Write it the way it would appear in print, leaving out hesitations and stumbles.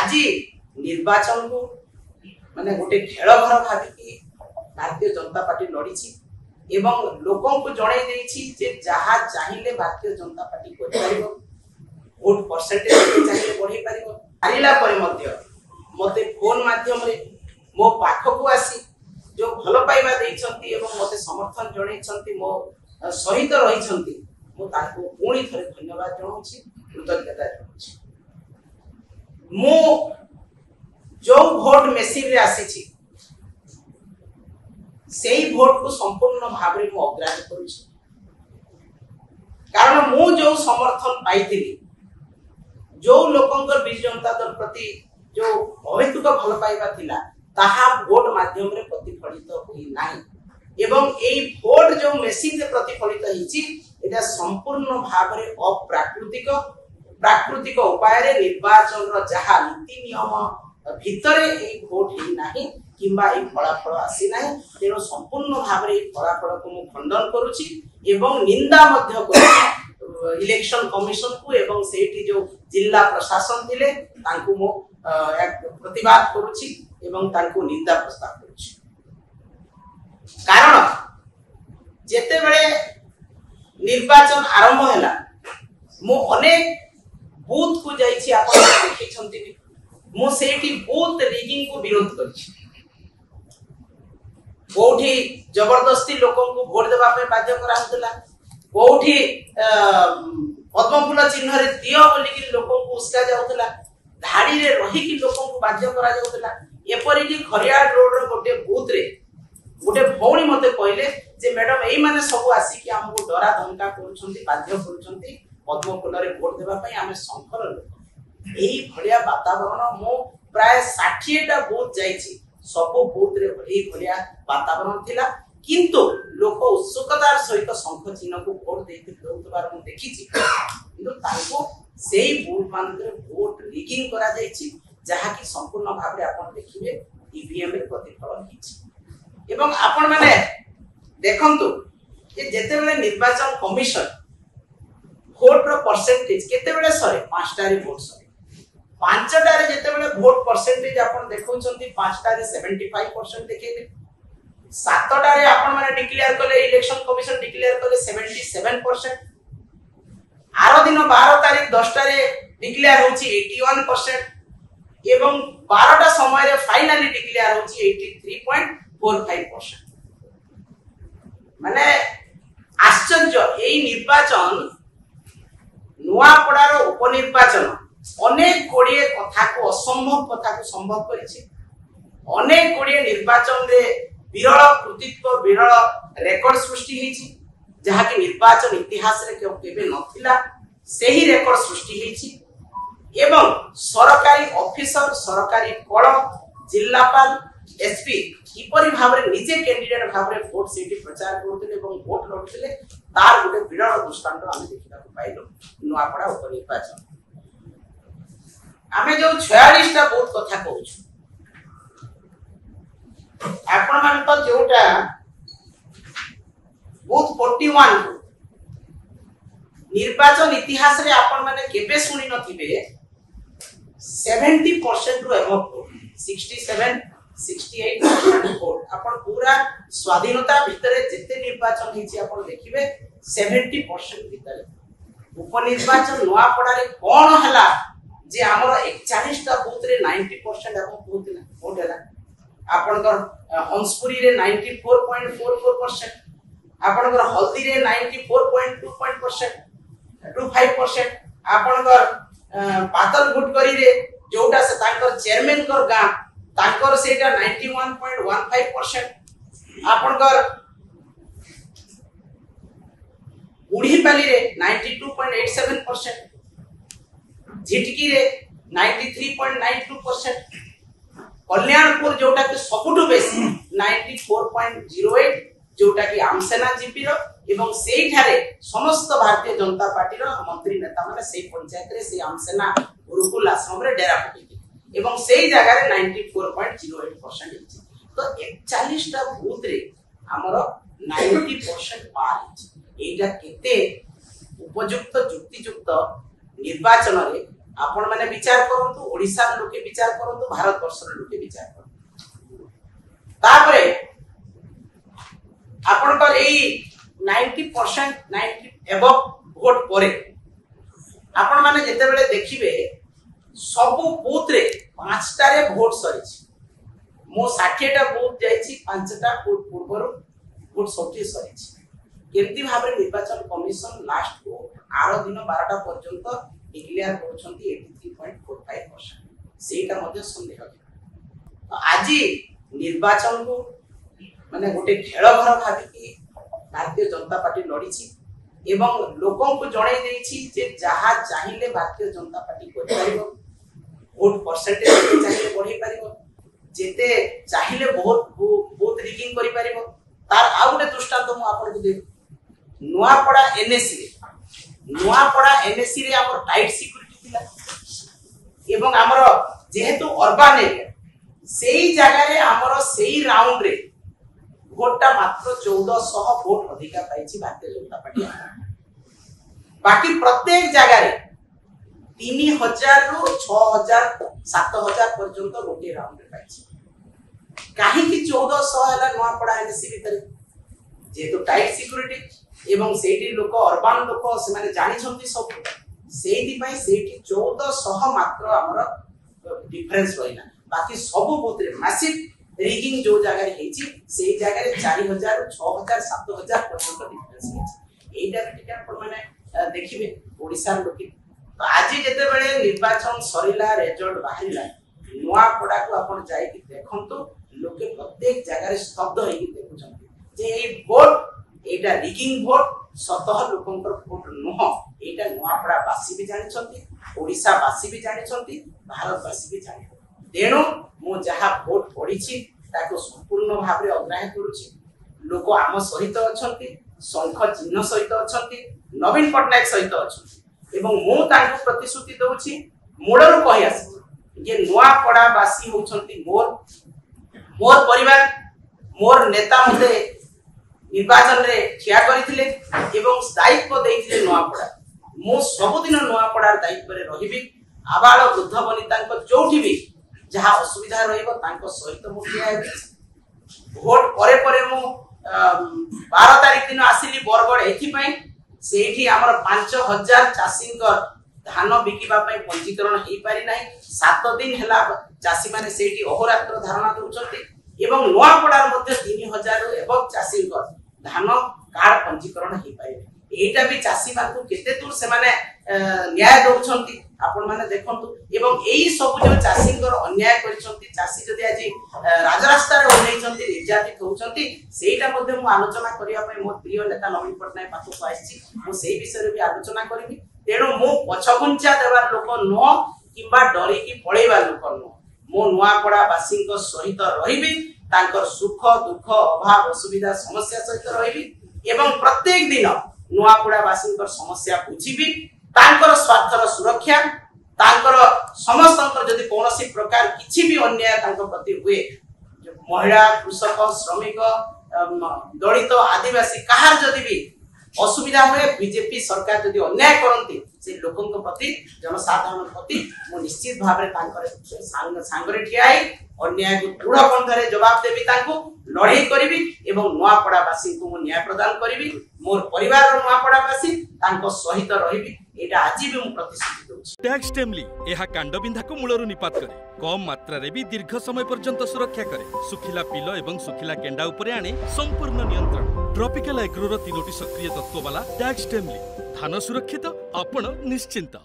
आज निर्वाचन को माने गोटे खेल घर भाविकी भारतीय जनता पार्टी लड़ी एवं लोकों को जणाई देछि जे जहा चाहिए भारतीय जनता पार्टी कर पारिबो वोट परसेंटेज चाहिए बढ़ी पारिबो हारिला परे मध्य मते फोन माध्यम रे मो पाखक आसी जो भल पाइबा देइछंती एवं मते समर्थन जणाइछंती मो सहित रहिछंती मो ताको पुणी थरे धन्यवाद जणाउछि कृतज्ञता जणाउछि मो जो भोट मेसिन रे आसीछि सेही भोट को संपूर्ण भाव में अग्राह्य करुछि कारण मु जो समर्थन पाई जो लोकंकर बिजु जनता दल प्रति जो अहेतुक भल पाइबा थिला ताहा भोट माध्यम रे प्रतिफलित होई नाही एवं एई भोट जो मेसिन रे प्रतिफलित हिची एटा संपूर्ण भाव में अप्राकृतिक प्राकृतिक उपाय रे निर्वाचन रो जहा नीति नियम भितरे एई भोट ही नाही किंबा ए फलाफल आसी नाही तेनो संपूर्ण भाव रे फलाफल को मु खंडन करूची एवं निंदा मध्य करूची इलेक्शन कमिशन को एवं सेठी जो जिला प्रशासन थिले तांको मु प्रतिवाद करूची एवं तांको निंदा प्रस्ताव करूची कारण जेते बेले निर्वाचन आरंभ हैला मु अनेक बूथ को जाईछि आपण देखिछंती मु सेठी बूथ रिगिंग को विरोध करछि कोठी जबरदस्ती लोकों को वोट देबा पे बाध्य करा होतला कोठी पद्मफूल चिन्ह रे दियो बोली कि लोकों को उसका जाउतला धाड़ी रे रही कि लोकों को बाध्य करा जाउतला एपरि कि खरियाड रोड रो गोटे बूथ रे गोटे भौणी मते कहले जे मैडम एई माने सब आसी कि हमको डरा धमका करूछंती बाध्य करूछंती पद्मफूल रे वोट देबा पई हमें संखर लोक एई भलिया वातावरण मो प्राय 60 टा बूथ जाईछि सब बूथ रे भली भलिया वातावरण थिला किंतु लोक उत्सुकतार सहित शंख चिन्ह को वोट देते दउतबार मु देखिछि किंतु ताको सेही बूथ मान रे वोट लीकिंग करा जाईछि जहा कि संपूर्ण भाव रे आपण देखिबे ईवीएम रे प्रतिफलन हिछि एवं आपण माने देखंतु जे जेते बेले निर्वाचन कमिशन वोट रो परसेंटेज केते बेले सरे 5 टा रे वोट सरे 5 टा रे जेते बेले वोट परसेंटेज आपण देखौछंती 5 टा रे 75% देखेले 7 टा रे आपण माने डिक्लेयर करले इलेक्शन कमिशन डिक्लेयर करले 77% आरो दिन 12 तारिख 10 टा रे डिक्लेयर होची 81% एवं 12 टा समय रे फाइनली डिक्लेयर होची 83.45% माने आश्चर्य एई निर्वाचन नुआपड़ार उपनिर्वाचन अनेक कोड़िए कथा को असंभव कथा को संभव करिछि अनेक कोड़िए निर्वाचन रे विरल कृतित्व विरल रेकॉर्ड सृष्टि हिछि जहा कि निर्वाचन इतिहास रे केबे नथिला सेही रेकॉर्ड सृष्टि हिछि एवं सरकारी ऑफिसर सरकारी कळ जिल्लापाल एसपी किपरि भाबरे निजे कैंडिडेट भाबरे वोट सेठी प्रचार करथिले एवं वोट लड़थिले तार गोटे विरल दृष्टांत आमे देखिबा पाइलो नुआपड़ा उपनिर्वाचन आमे जो 46 टा बूथ कथा कहूछु आपण मान तो जोटा बूथ 41 निर्वाचन इतिहास रे आपण माने केबे सुनि नथिबे 70% रो एबव 67 68% वोट आपण पूरा स्वाधीनता भितरे जेते निर्वाचन हिची आपण देखिबे 70% भितरे उपनिर्वाचन नुआपड़ा रे कोन हला जे हमर 41 टा बूथ रे 90% एबव वोट हला आपनकर हंसपुरी रे 94.44% आपनकर हल्दी रे 94.25% आपनकर पातल गुटकरी रे जोटा से तांकर चेयरमैन कर गा तांकर सेटा 91.15% आपनकर उड़ीपाली रे 92.87% झिटकी रे 93.92% कल्याणपुर जोटा कि सबुठु बेसी 94.08 जोटा कि आमसेना जीपी रो एवं सेही ठारे समस्त भारतीय जनता पार्टी रो मंत्री नेता माने सेही पंचायत रे से आमसेना गुरुकुल आश्रम रे डेरा पकेति एवं सेही जगह रे 94.08% तो 41 टा बूथ रे हमरो 90% पार एटा केते उपयुक्त युक्तियुक्त निर्वाचन रे आपण माने विचार करंतु, ओडिसा लोके विचार करंतु, भारत वर्षर लोके विचार करंतु। तापरे आपण कर एई 90% 90 एबव वोट परे आपण माने जेते बेले देखिबे सबु बूथ रे 5टा रे वोट सरिछि। मो 60 टा बूथ जाइछि, 5टा पूर्वर वोट सौटी सरिछि। केमती भाबरे निर्वाचन कमिशन लास्ट को आरो दिन 12टा पर्यंत डिक्लेयर करछंती 83.45%। सेटा मध्ये संदेह तो आज निर्वाचन को माने गोटे खेल घर भाबी कि भारतीय जनता पार्टी लड़ीछि एवं लोकों को जणै देछि जे जहा चाहिले भारतीय जनता पार्टी को परिबो, वोट परसेंटेज चाहिले बढ़ी परिबो, जेते चाहिले बहुत रिगिंग करि परिबो। तार आ गोटे दृष्टांत मु आपन को दे नुआपड़ा एनएससी रे हमर टाइट सिक्योरिटी थिला एवं हमर जेहेतु अर्बन एरिया सेही जगह रे हमर सेही राउंड रे वोटटा मात्र 1400 वोट अधिका पाइछि भारतीय जनता पार्टी। बाकी प्रत्येक जगह रे 3000 रु 6000 7000 पर्यंत गोटे राउंड रे पाइछि। काहे कि 1400 हला नुआपड़ा एनएससी भीतर जेहेतु टाइट सिक्योरिटी एवं सेठी लोक अर्बन लोक से माने जानि छंती सब सेठी पई सेठी 1400 मात्र हमर डिफरेंस रहिना। बाकी सब बूथ रे मैसिव रिगिंग जो जगह रे हेची सेही जगह रे 4000 6000 7000 पर्यंत डिफरेंस हेची। एटा टिका आपण माने देखिबे ओडिसा लोक तो आज जेते बेले निर्वाचन सरिला रिजल्ट बाहरिला नुआपड़ा को आपण जाई कि देखंतु लोके प्रत्येक जगह रे स्तब्ध होई कि देखुछन जे ए वोट एटा रिगिंग वोट सतह लोकंकर वोट नुह। एटा नुआपड़ा बासी भी जानि छंती, ओडिसा बासी भी जानि छंती, भारत बासी भी जानि। तेणु मु जहा वोट पड़ीछि ताको संपूर्ण भाबरे अग्राह्य करूछि। लोक आम सहित अछंती, शंख चिन्ह सहित अछंती, नवीन पटनायक सहित अछंती एवं मु तांको प्रतिश्रुति दउछि मोडरू कहि आसी जे नुआपड़ा बासी होछंती मोर परिवार, मोर नेता मते निर्वाचन रे ठिया करिथिले एवं दायित्व देइथिले नुआपड़ा। मु सबुदिन नुआपड़ा दायित्व रे रहिबी। आबाळ वृद्ध वनिता को जोठी भी जहा असुविधा रहइबो तांको सहित मु ठिया हेबी। वोट परे परे मु 12 तारिख दिन आसिली बरगड़ एथि पई सेठी हमर 5000 चासींकर धान बिकिबा पई पंजीकरण हेई पारि नाही। 7 दिन हेला चासी माने सेठी अहोरात्र धारणा दउछंती एवं नुआपड़ार मध्य 3000 एवं चासींकर धान कार्ड पंजीकरण हेई पारि। एटा भी चासी मानकु केते दूर से माने न्याय दउछंती आपण माने देखंतु एवं एई सब जो चासींकर अन्याय करिसंती चासी जदि आजि राजरास्ता रे ओनेइसंती निर्यातित होउछंती सेटा मध्ये मु आलोचना करिया पई मोर प्रिय नेता नवीन पटनायक पाखु आइछि। मु सेही विषय रे भी आलोचना करबी। तेणु मु पछगुंचा देवार लोक न किबा डरी की पळेबा लोक न मो नुआपड़ा बासींक सहित रहिबी। तांकर सुख दुख अभाव असुविधा समस्या सहित रहिबी एवं प्रत्येक दिन नुआपड़ा बासींकर समस्या बुझिबी। तांकर स्वार्थर सुरक्षा तांकर समस्तंकर जदि कोनोसी प्रकार किछि भी अन्याय तांकर प्रति हुए महिला कृषक श्रमिक दलित आदिवासी कहार जदि भी असुविधा हुए बीजेपी सरकार जदि अन्याय करंती से लोकन प्रति जनसाधारण प्रति मु निश्चित भाबरे तांकर सांगरे ठियाई अन्याय को दृढ़ कंठरे जवाब देबी। तांको लड़ाई करिबी एवं नुआपड़ा बासी को मु न्याय प्रदान करिबी। मोर परिवार नुआपड़ा बासी तांको सहित रहिबी। एटा आज भी मु प्रतिश्रुति दउछि। टैक्स टेमली एहा कांडबिंधा को मूलरु निपात करे, कम मात्रा रे भी दीर्घ समय पर्यंत सुरक्षा करे, सुखिला पिलो एवं सुखिला केंडा उपरे आने संपूर्ण नियंत्रण। ट्रॉपिकल एग्रोर 3टी सक्रिय तत्व वाला टैक्स टेमली, धान सुरक्षित आपण निश्चिंत।